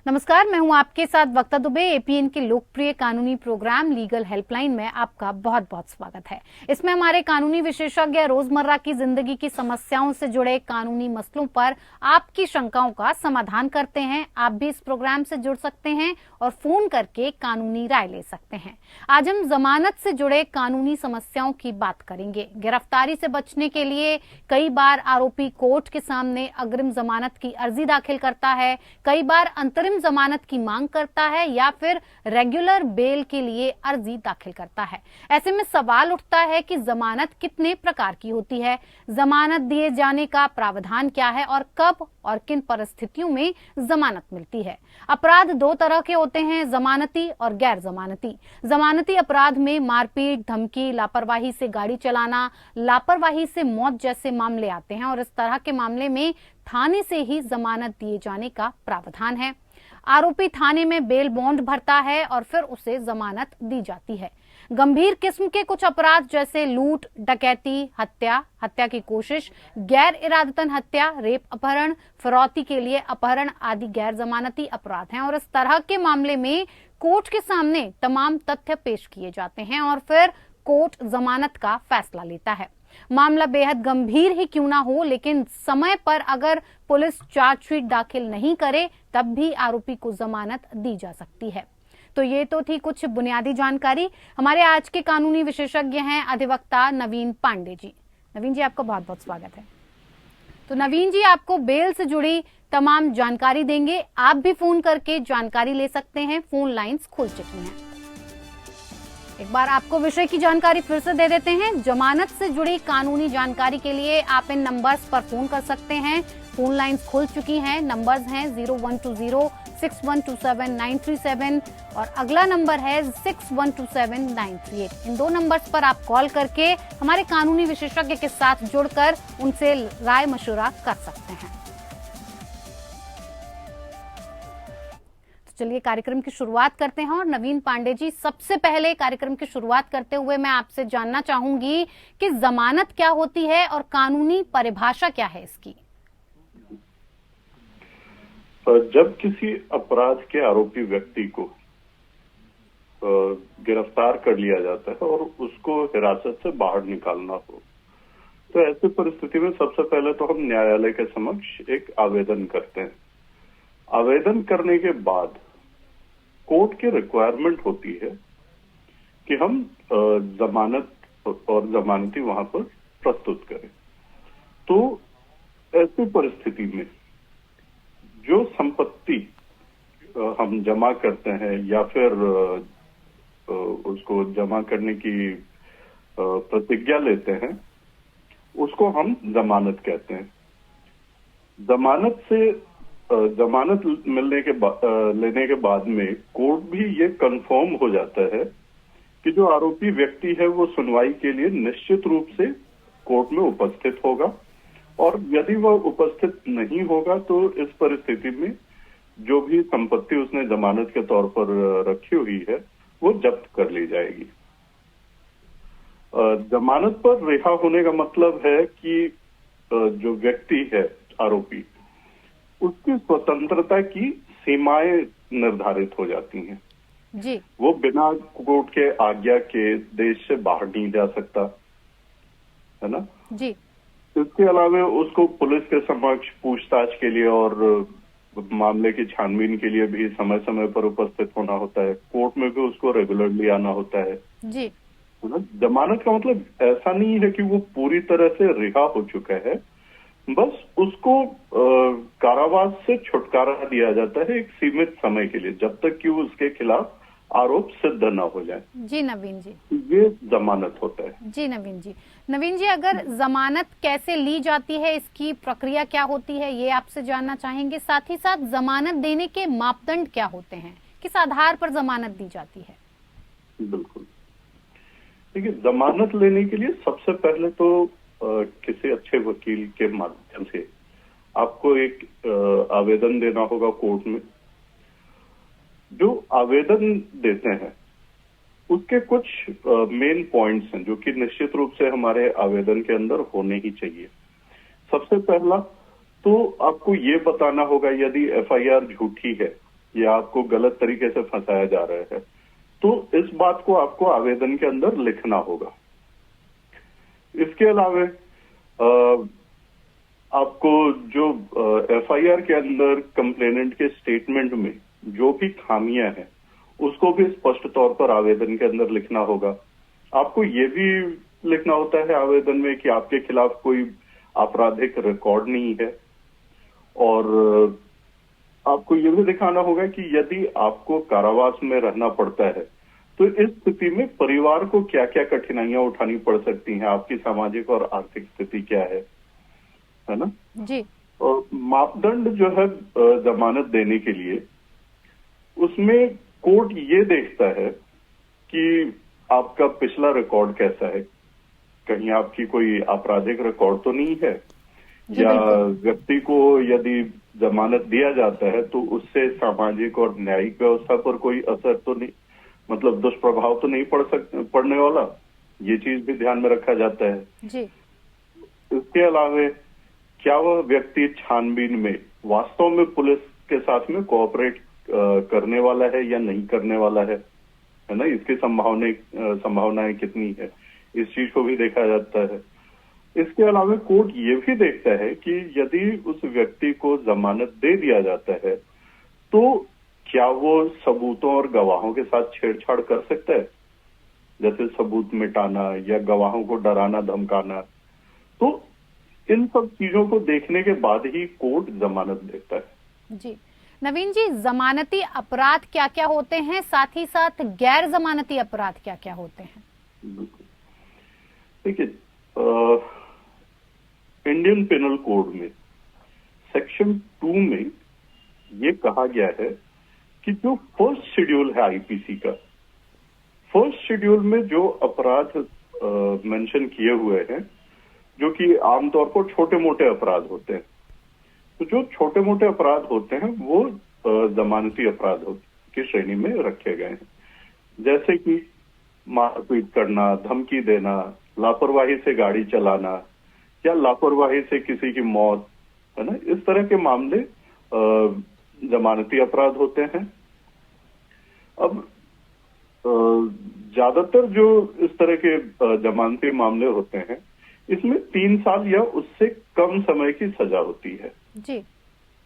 नमस्कार, मैं हूं आपके साथ वक्ता दुबे। एपीएन के लोकप्रिय कानूनी प्रोग्राम लीगल हेल्पलाइन में आपका बहुत बहुत स्वागत है। इसमें हमारे कानूनी विशेषज्ञ रोजमर्रा की जिंदगी की समस्याओं से जुड़े कानूनी मसलों पर आपकी शंकाओं का समाधान करते हैं। आप भी इस प्रोग्राम से जुड़ सकते हैं और फोन करके कानूनी राय ले सकते हैं। आज हम जमानत से जुड़े कानूनी समस्याओं की बात करेंगे। गिरफ्तारी से बचने के लिए कई बार आरोपी कोर्ट के सामने अग्रिम जमानत की अर्जी दाखिल करता है, कई बार अंतरिम जमानत की मांग करता है या फिर रेगुलर बेल के लिए अर्जी दाखिल करता है। ऐसे में सवाल उठता है कि जमानत कितने प्रकार की होती है, जमानत दिए जाने का प्रावधान क्या है और कब और किन परिस्थितियों में जमानत मिलती है। अपराध दो तरह के होते हैं, जमानती और गैर जमानती। जमानती अपराध में मारपीट, धमकी, लापरवाही से गाड़ी चलाना, लापरवाही से मौत जैसे मामले आते हैं और इस तरह के मामले में थाने से ही जमानत दिए जाने का प्रावधान है। आरोपी थाने में बेल बॉन्ड भरता है और फिर उसे जमानत दी जाती है। गंभीर किस्म के कुछ अपराध जैसे लूट, डकैती, हत्या की कोशिश, गैर इरादतन हत्या, रेप, अपहरण, फिरौती के लिए अपहरण आदि गैर जमानती अपराध हैं और इस तरह के मामले में कोर्ट के सामने तमाम तथ्य पेश किए जाते हैं और फिर कोर्ट जमानत का फैसला लेता है। मामला बेहद गंभीर ही क्यों ना हो, लेकिन समय पर अगर पुलिस चार्जशीट दाखिल नहीं करे तब भी आरोपी को जमानत दी जा सकती है। तो ये तो थी कुछ बुनियादी जानकारी। हमारे आज के कानूनी विशेषज्ञ हैं अधिवक्ता नवीन पांडे जी। नवीन जी, आपका बहुत बहुत स्वागत है। तो नवीन जी आपको बेल से जुड़ी तमाम जानकारी देंगे। आप भी फोन करके जानकारी ले सकते हैं, फोन लाइंस खुल चुकी हैं। एक बार आपको विषय की जानकारी फिर से दे देते हैं। जमानत से जुड़ी कानूनी जानकारी के लिए आप इन नंबर्स पर फोन कर सकते हैं। फोन लाइंस खुल चुकी हैं। नंबर्स हैं 0120-6127-937 और अगला नंबर है 6127-938। इन दो नंबर्स पर आप कॉल करके हमारे कानूनी विशेषज्ञ के साथ जुड़कर उनसे राय मशवरा कर सकते हैं। चलिए कार्यक्रम की शुरुआत करते हैं और नवीन पांडे जी, सबसे पहले कार्यक्रम की शुरुआत करते हुए मैं आपसे जानना चाहूंगी कि जमानत क्या होती है और कानूनी परिभाषा क्या है इसकी। जब किसी अपराध के आरोपी व्यक्ति को गिरफ्तार कर लिया जाता है और उसको हिरासत से बाहर निकालना हो, तो ऐसी परिस्थिति में सबसे पहले तो हम न्यायालय के समक्ष एक आवेदन करते हैं। आवेदन करने के बाद कोर्ट की रिक्वायरमेंट होती है कि हम जमानत और जमानती वहां पर प्रस्तुत करें। तो ऐसी परिस्थिति में जो संपत्ति हम जमा करते हैं या फिर उसको जमा करने की प्रतिज्ञा लेते हैं, उसको हम जमानत कहते हैं। जमानत लेने के बाद में कोर्ट भी ये कंफर्म हो जाता है कि जो आरोपी व्यक्ति है वो सुनवाई के लिए निश्चित रूप से कोर्ट में उपस्थित होगा और यदि वह उपस्थित नहीं होगा तो इस परिस्थिति में जो भी संपत्ति उसने जमानत के तौर पर रखी हुई है वो जब्त कर ली जाएगी। जमानत पर रिहा होने का मतलब है कि जो व्यक्ति है आरोपी, उसकी स्वतंत्रता की सीमाएं निर्धारित हो जाती हैं जी। वो बिना कोर्ट के आज्ञा के देश से बाहर नहीं जा सकता, है ना जी। इसके अलावा उसको पुलिस के समक्ष पूछताछ के लिए और मामले की छानबीन के लिए भी समय समय पर उपस्थित होना होता है। कोर्ट में भी उसको रेगुलरली आना होता है जी। है ना। जमानत का मतलब ऐसा नहीं है कि वो पूरी तरह से रिहा हो चुका है, बस उसको कारावास से छुटकारा दिया जाता है एक सीमित समय के लिए, जब तक कि उसके खिलाफ आरोप सिद्ध न हो जाए। जी नवीन जी, ये जमानत होता है। जी नवीन जी। नवीन जी, अगर जमानत कैसे ली जाती है, इसकी प्रक्रिया क्या होती है, ये आपसे जानना चाहेंगे। साथ ही साथ जमानत देने के मापदंड क्या होते हैं, किस आधार पर जमानत दी जाती है। बिल्कुल, देखिए जमानत लेने के लिए सबसे पहले तो किसी अच्छे वकील के माध्यम से आपको एक आवेदन देना होगा कोर्ट में। जो आवेदन देते हैं उसके कुछ मेन पॉइंट्स हैं जो कि निश्चित रूप से हमारे आवेदन के अंदर होने ही चाहिए। सबसे पहला तो आपको ये बताना होगा यदि एफआईआर झूठी है या आपको गलत तरीके से फंसाया जा रहा है, तो इस बात को आपको आवेदन के अंदर लिखना होगा। इसके अलावा आपको जो एफआईआर के अंदर कंप्लेनेंट के स्टेटमेंट में जो भी खामियां हैं उसको भी स्पष्ट तौर पर आवेदन के अंदर लिखना होगा। आपको ये भी लिखना होता है आवेदन में कि आपके खिलाफ कोई आपराधिक रिकॉर्ड नहीं है, और आपको ये भी दिखाना होगा कि यदि आपको कारावास में रहना पड़ता है तो इस स्थिति में परिवार को क्या क्या कठिनाइयां उठानी पड़ सकती हैं, आपकी सामाजिक और आर्थिक स्थिति क्या है ना। जी। और मापदंड जो है जमानत देने के लिए, उसमें कोर्ट ये देखता है कि आपका पिछला रिकॉर्ड कैसा है, कहीं आपकी कोई आपराधिक रिकॉर्ड तो नहीं है, या व्यक्ति को यदि जमानत दिया जाता है तो उससे सामाजिक और न्यायिक व्यवस्था पर कोई असर तो नहीं, मतलब दुष्प्रभाव तो नहीं पड़ने वाला, ये चीज भी ध्यान में रखा जाता है जी। इसके अलावा क्या वह व्यक्ति छानबीन में वास्तव में पुलिस के साथ में कोऑपरेट करने वाला है या नहीं करने वाला है ना, इसकी संभावनाएं कितनी है, इस चीज को भी देखा जाता है। इसके अलावा कोर्ट ये भी देखता है कि यदि उस व्यक्ति को जमानत दे दिया जाता है तो क्या वो सबूतों और गवाहों के साथ छेड़छाड़ कर सकता है, जैसे सबूत मिटाना या गवाहों को डराना धमकाना। तो इन सब चीजों को देखने के बाद ही कोर्ट जमानत देता है। जी नवीन जी, जमानती अपराध क्या क्या होते हैं, साथ ही साथ गैर जमानती अपराध क्या क्या होते हैं? देखिए, इंडियन पेनल कोड में सेक्शन 2 में ये कहा गया है कि जो फर्स्ट शेड्यूल है आईपीसी का, फर्स्ट शेड्यूल में जो अपराध मेंशन किए हुए हैं, जो कि आमतौर पर छोटे मोटे अपराध होते हैं, तो जो छोटे मोटे अपराध होते हैं वो जमानती अपराध की श्रेणी में रखे गए हैं, जैसे कि मारपीट करना, धमकी देना, लापरवाही से गाड़ी चलाना या लापरवाही से किसी की मौत, है ना, इस तरह के मामले जमानती अपराध होते हैं। अब ज्यादातर जो इस तरह के जमानती मामले होते हैं, इसमें 3 साल या उससे कम समय की सजा होती है जी।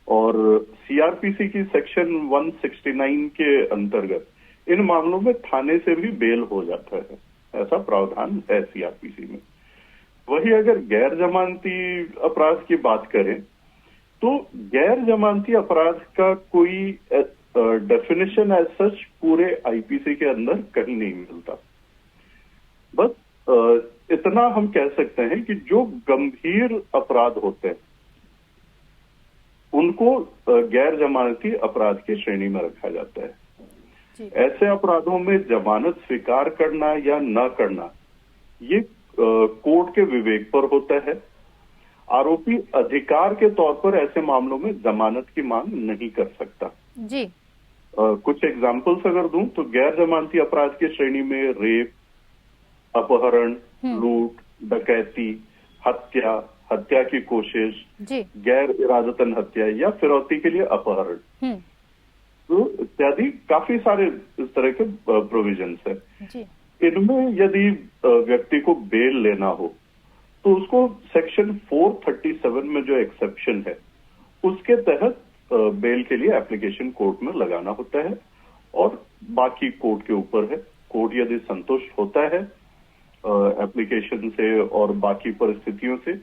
और सीआरपीसी की सेक्शन 169 के अंतर्गत इन मामलों में थाने से भी बेल हो जाता है, ऐसा प्रावधान है सीआरपीसी में। वही अगर गैर जमानती अपराध की बात करें तो गैर जमानती अपराध का कोई डेफिनेशन एज सच पूरे आईपीसी के अंदर कहीं नहीं मिलता। बस इतना हम कह सकते हैं कि जो गंभीर अपराध होते हैं उनको गैर जमानती अपराध की श्रेणी में रखा जाता है। ऐसे अपराधों में जमानत स्वीकार करना या न करना ये कोर्ट के विवेक पर होता है। आरोपी अधिकार के तौर पर ऐसे मामलों में जमानत की मांग नहीं कर सकता जी। कुछ एग्जाम्पल्स अगर दूं तो गैर जमानती अपराध की श्रेणी में रेप, अपहरण, लूट, डकैती, हत्या, हत्या की कोशिश, गैर इरादतन हत्या या फिरौती के लिए अपहरण, तो इत्यादि काफी सारे इस तरह के प्रोविजंस है। इनमें यदि व्यक्ति को बेल लेना हो तो उसको सेक्शन 437 में जो एक्सेप्शन है उसके तहत बेल के लिए एप्लीकेशन कोर्ट में लगाना होता है और बाकी कोर्ट के ऊपर है। कोर्ट यदि संतुष्ट होता है एप्लीकेशन से और बाकी परिस्थितियों से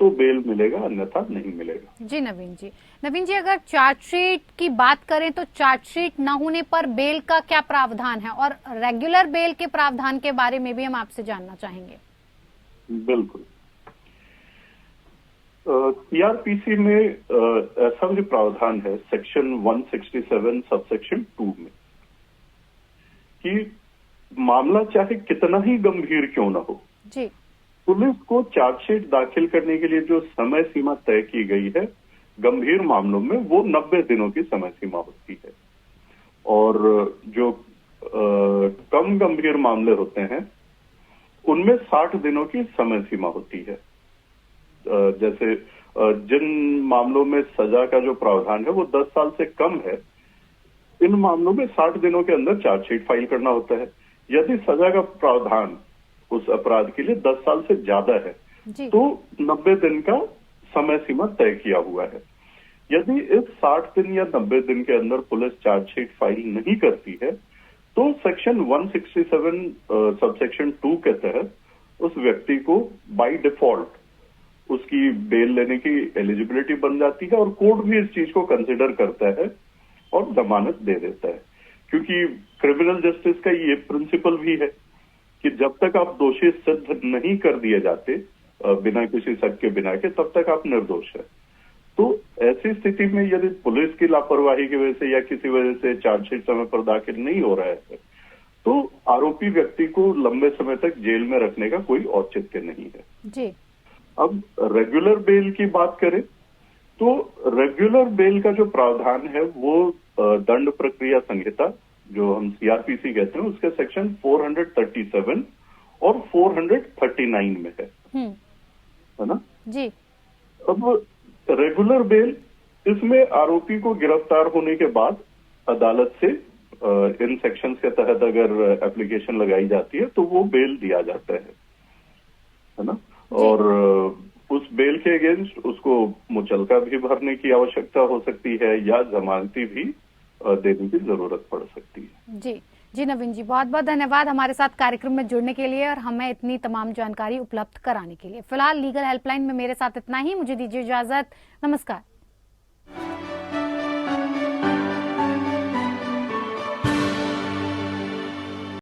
तो बेल मिलेगा, अन्यथा नहीं मिलेगा। जी नवीन जी, अगर चार्जशीट की बात करें तो चार्जशीट न होने पर बेल का क्या प्रावधान है, और रेगुलर बेल के प्रावधान के बारे में भी हम आपसे जानना चाहेंगे। बिल्कुल, सीआरपीसी में ऐसा भी प्रावधान है सेक्शन 167 सबसेक्शन 2 में कि मामला चाहे कितना ही गंभीर क्यों न हो जी, पुलिस को चार्जशीट दाखिल करने के लिए जो समय सीमा तय की गई है गंभीर मामलों में वो 90 दिनों की समय सीमा होती है, और जो कम गंभीर मामले होते हैं उनमें 60 दिनों की समय सीमा होती है। जैसे जिन मामलों में सजा का जो प्रावधान है वो 10 साल से कम है इन मामलों में 60 दिनों के अंदर चार्जशीट फाइल करना होता है। यदि सजा का प्रावधान उस अपराध के लिए 10 साल से ज्यादा है जी। तो 90 दिन का समय सीमा तय किया हुआ है। यदि इस 60 दिन या 90 दिन के अंदर पुलिस चार्जशीट फाइल नहीं करती है तो सेक्शन 167 सबसेक्शन 2 के तहत उस व्यक्ति को बाय डिफॉल्ट उसकी बेल लेने की एलिजिबिलिटी बन जाती है और कोर्ट भी इस चीज को कंसिडर करता है और जमानत दे देता है। क्योंकि क्रिमिनल जस्टिस का ये प्रिंसिपल भी है कि जब तक आप दोषी सिद्ध नहीं कर दिए जाते बिना किसी शक के बिना के, तब तक आप निर्दोष है। तो ऐसी स्थिति में यदि पुलिस की लापरवाही की वजह से या किसी वजह से चार्जशीट समय पर दाखिल नहीं हो रहा है तो आरोपी व्यक्ति को लंबे समय तक जेल में रखने का कोई औचित्य नहीं है जी। अब रेगुलर बेल की बात करें तो रेगुलर बेल का जो प्रावधान है वो दंड प्रक्रिया संहिता जो हम सीआरपीसी कहते हैं उसके सेक्शन 437 और 439 में है ना जी। अब रेगुलर बेल, इसमें आरोपी को गिरफ्तार होने के बाद अदालत से इन सेक्शंस के तहत अगर एप्लीकेशन लगाई जाती है तो वो बेल दिया जाता है ना। और उस बेल के अगेंस्ट उसको मुचलका भी भरने की आवश्यकता हो सकती है या जमानती भी देने की जरूरत पड़ सकती है। जी जी नवीन जी, बहुत बहुत धन्यवाद हमारे साथ कार्यक्रम में जुड़ने के लिए और हमें इतनी तमाम जानकारी उपलब्ध कराने के लिए। फिलहाल लीगल हेल्पलाइन में मेरे साथ इतना ही, मुझे दीजिए इजाजत, नमस्कार।